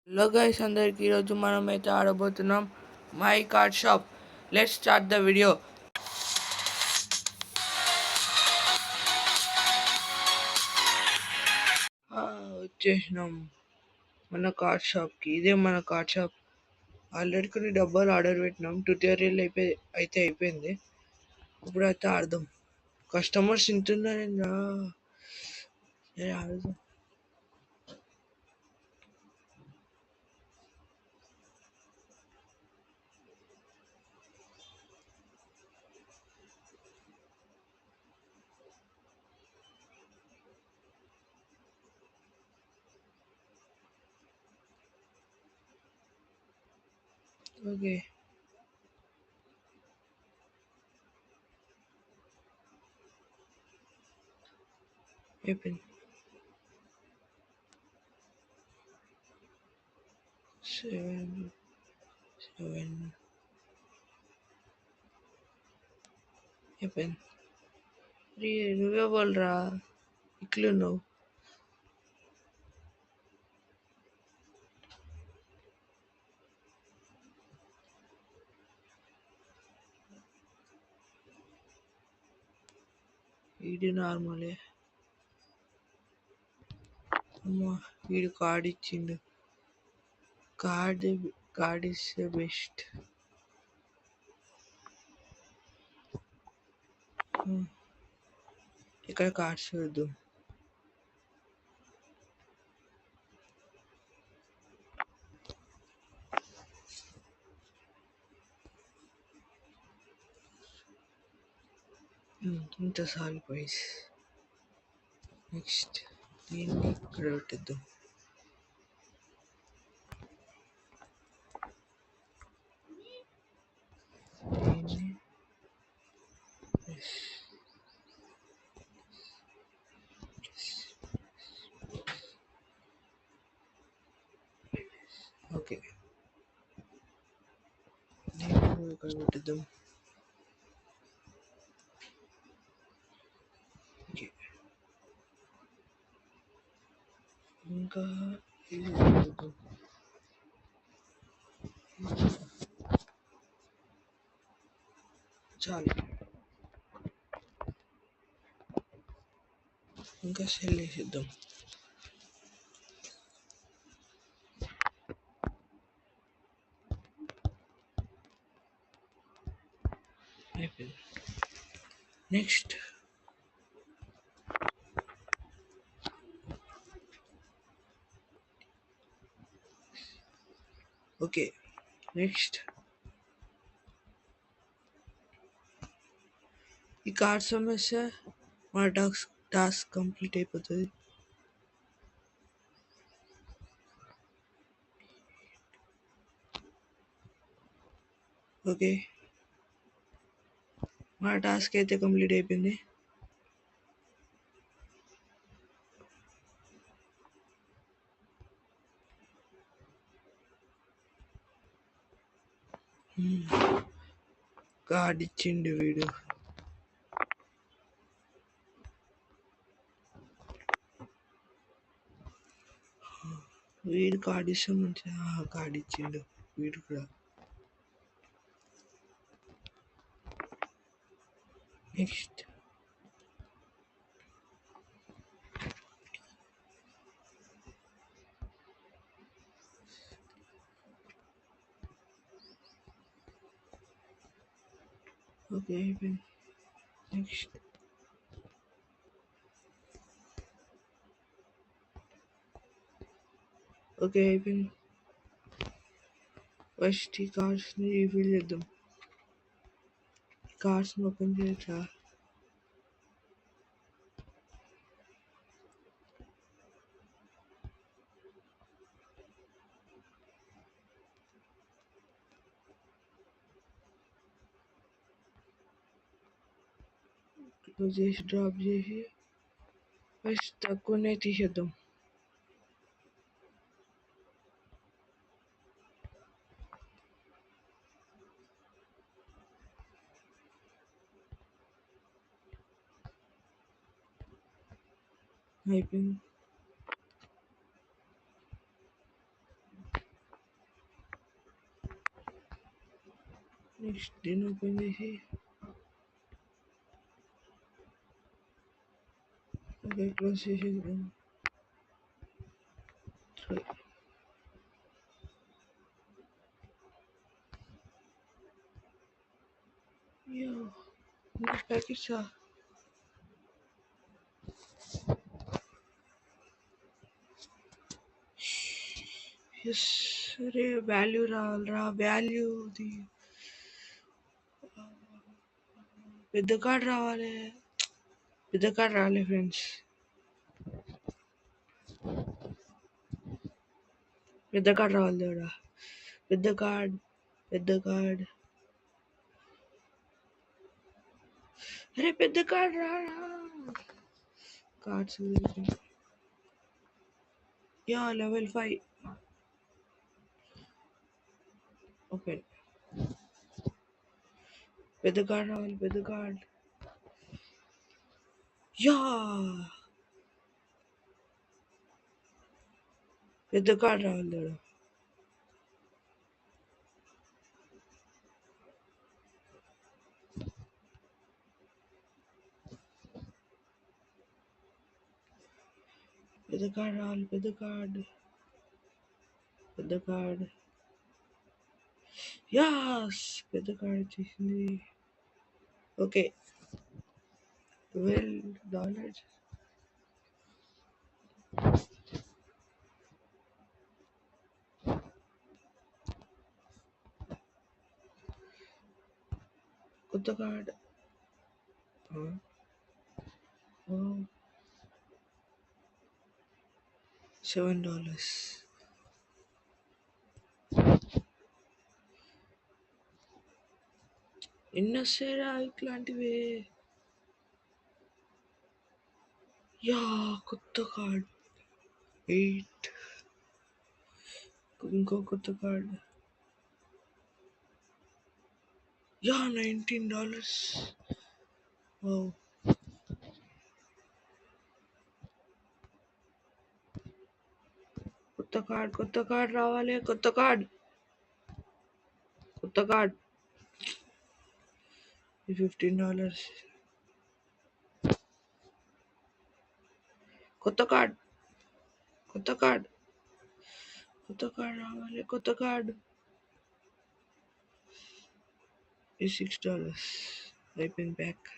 Hello guys అందరికి ఈరోజు మనం అయితే ఆడబోతున్నాం my card shop. Let's start the video. వచ్చేసినాం మన కార్డ్ షాప్కి. ఇదే మన కార్డ్ షాప్. ఆల్రెడీ కొన్ని డబ్బాలు ఆర్డర్ పెట్టినాం. ట్యూటోరియల్ అయితే అయిపోయింది. ఇప్పుడైతే ఆడదాం. కస్టమర్స్ తింటున్నారేంద్రా. ఆడదాం. ఓకే, అయిపోయింది. 7 7 అయిపోయింది. నువ్వే బోల్రా, ఇట్లు నువ్వు. ఇది నార్మలే. అమ్మా, వీడు కార్డ్ ఇచ్చిండు. Card card is the best. ఇక్కడ కార్డ్స్ చూద్దాం. ఇంత సాల్ ప్రైస్. నెక్స్ట్ దీన్ని ఇక్కడ పెట్టేద్దాం. దీన్ని ఓకే, దీన్ని ఇక్కడ పెట్టేద్దాం. ఓకే, ఇంకా ఇది పెట్టేద్దాం. చాలు. ఇంకా సెల్ వేసేద్దాం. అయిపోయింది. నెక్స్ట్ ఓకే, నెక్స్ట్ ఈ కార్డ్స్ అమ్మేస్తే మన టాస్క్ కంప్లీట్ అయిపోతుంది. ఓకే, మన టాస్క్ అయితే కంప్లీట్ అయిపోయింది. కార్డ్ ఇచ్చిండు వీడు. వీడు కార్డ్ ఇష్టం మంచిగా కార్డ్ ఇచ్చిండు వీడు కూడా. నెక్స్ట్ ఓకే, అయిపోయింది. నెక్స్ట్ ఓకే, అయిపోయింది. ఫస్ట్ ఈ కార్డ్స్ని రివీల్ చేద్దాం. కార్డ్స్ని ఓపెన్ చేయొచ్చా? క్లోజ్ చేసి డ్రాప్ చేసి ఫస్ట్ తక్కువనే తీసేద్దాం. అయిపోయింది. నెక్స్ట్ దీన్ని ఓపెన్ చేసి ఓకే క్లోజ్ చేసేద్దాం. యో ఇంకా ప్యాకెట్సా? ఎస్. అరే వాల్యూ రావాలిరా, వాల్యూది పెద్ద కార్డ్ రావాలి. పెద్ద కార్డ్ రావాలి ఫ్రెండ్స్. పెద్ద కార్డ్ రావాలి దేవుడా. పెద్ద కార్డ్, పెద్ద కార్డ్. అరే పెద్ద కార్డ్ రారా. Cards yeah level 5 open. పెద్ద కార్డ్ రావాలి, పెద్ద కార్డ్. యా పెద్ద కార్డ్ రావాలి దేవుడా. పెద్ద కార్డ్ రావాలి, పెద్ద కార్డ్, పెద్ద కార్డ్. యాస్ పెద్ద కార్డ్ వచ్చేసింది. ఓకే $12. కొత్త కార్డ్. $7. ఎన్ని వస్తాయిరా ఇట్లాంటివి? యా కొత్త కార్డ్ 8. ఇంకో కొత్త కార్డ్. యా $19. వావ్. కొత్త కార్డ్, కొత్త కార్డ్ రావాలి, కొత్త కార్డ్, కొత్త కార్డ్. $15. కొత్త కార్డ్, కొత్త కార్డ్, కొత్త కార్డ్ రావాలి, కొత్త కార్డ్. $6. అయిపోయింది బ్యాక్.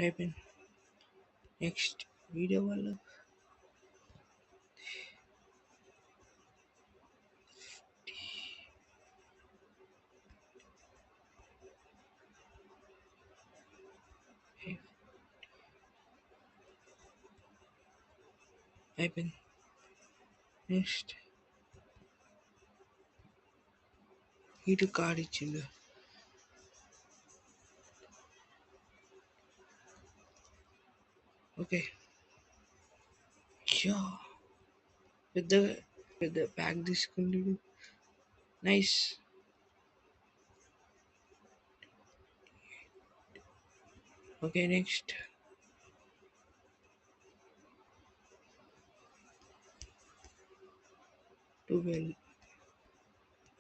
అయిపోయింది. నెక్స్ట్ వీడియో వల్ల అయిపోయింది. నెక్స్ట్ ఇటు కార్డ్ ఇచ్చిండు. ఓకే యా పెద్ద పెద్ద ప్యాక్ తీసుకుంది. నైస్. ఓకే నెక్స్ట్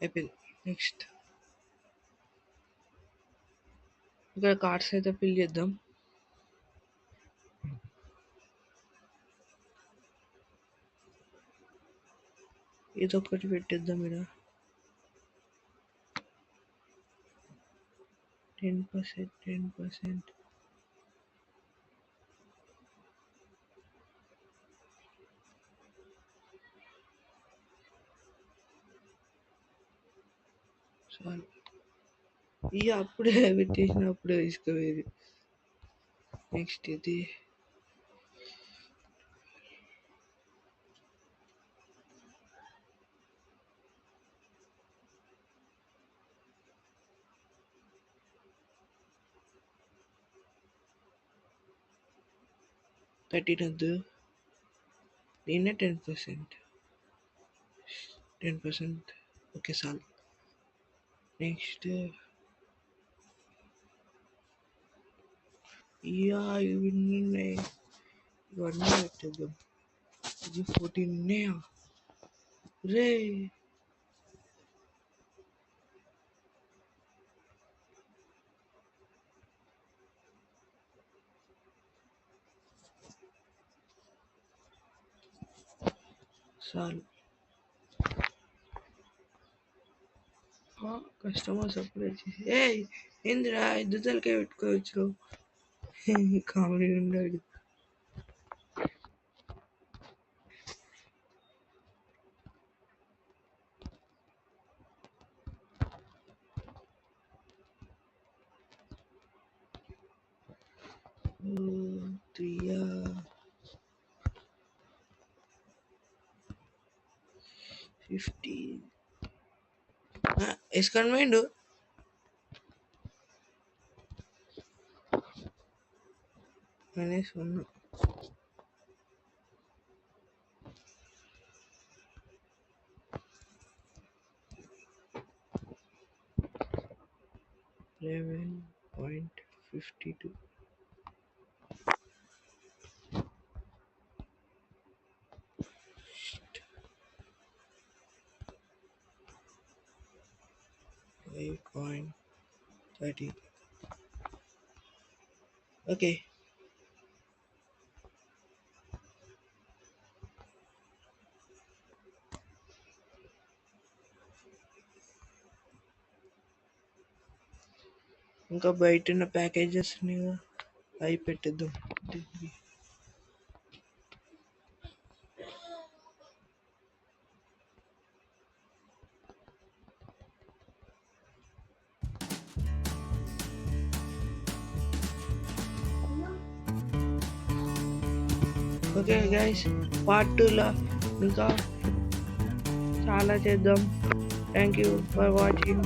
అయిపోయింది. నెక్స్ట్ ఇక్కడ కార్డ్స్ అయితే ఫిల్ చేద్దాం. ఏదో ఒకటి పెట్టేద్దాం. ఇక్కడ 10%, 10%. చాలు. ఇక అప్పుడే పెట్టేసినప్పుడే తీసుకోవేది. నెక్స్ట్ ఇది $13 వద్దు. దీన్నే 10%. 10%. ఓకే చాలు. నెక్స్ట్ ఇవన్నీ ఉన్నాయి, ఇవన్నీ పెట్టేద్దాం. ఇది 14 ఉన్నాయా రే? చాలు. కస్టమర్ సపరేట్ చేసి ఏందిరా ఇద్దరికే పెట్టుకోవచ్చు. కామెడీ ఉండాలి. త్రీయా 50 వేసుకొని పోయిండు. -1 11.52. $5.30. ఓకే. ఇంకా బయట ఉన్న ప్యాకేజెస్ అవి పెట్టేద్దాం. ఓకే గైస్, పార్ట్ 2లో ఇంకా చాలా చేద్దాం. Thank you for watching.